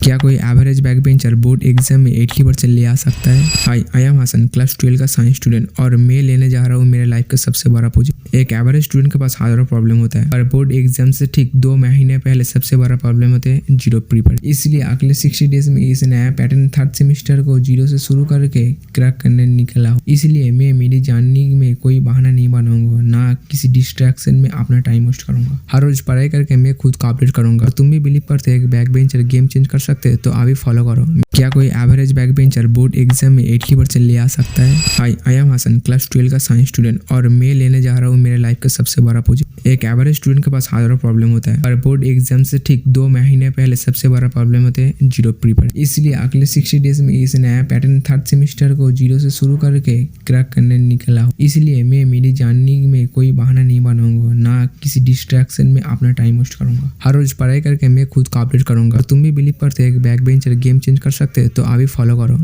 क्या कोई average back bencher board exam में 80% ले आ सकता है? Hi, I am Hasan, class 12 का साइंस स्टूडेंट और मैं लेने जा रहा हूँ मेरे लाइफ का सबसे बड़ा प्रोजेक्ट। एक एवरेज स्टूडेंट के पास हजारों प्रॉब्लम होता है और बोर्ड एग्जाम से ठीक 2 महीने पहले सबसे बड़ा प्रॉब्लम होता है जीरो प्रिपेयर। इसलिए अगले 60 डेज में इस नया पैटर्न थर्ड सेमेस्टर को जीरो से शुरू करके क्रैक करने निकला हूँ। इसलिए मैं मेरी जानने में कोई बहाना नहीं बनाऊंगा, ना किसी डिस्ट्रैक्शन में अपना टाइम वेस्ट करूंगा। हर रोज पढ़ाई करके मैं खुद को अपडेट करूंगा। तुम भी बिलीव करते हैं कि बैक बेंचर गेम चेंज कर सकते हैं तो अभी फॉलो करो। क्या कोई average back bencher board exam में 80% ले आ सकता है? Hi, I am Hasan, class 12 का साइंस स्टूडेंट और मैं लेने जा रहा हूँ मेरे लाइफ का सबसे बड़ा प्रोजेक्ट। एक एवरेज स्टूडेंट के पास हजारों प्रॉब्लम होता है और बोर्ड एग्जाम से ठीक 2 महीने पहले सबसे बड़ा प्रॉब्लम होता है जीरो प्रिपेयर। इसलिए अगले 60 डेज में इस नया पैटर्न थर्ड सेमेस्टर को जीरो से शुरू करके क्रैक करने निकला हूँ। इसलिए मैं मेरी जानने में कोई बहाना नहीं बनाऊंगा, ना किसी डिस्ट्रैक्शन में अपना टाइम वेस्ट करूंगा। हर रोज पढ़ाई करके मैं खुद को अपडेट करूंगा। तुम भी बिलीव करते हैं कि बैक बेंचर गेम चेंज कर सकते हैं तो अभी फॉलो करो।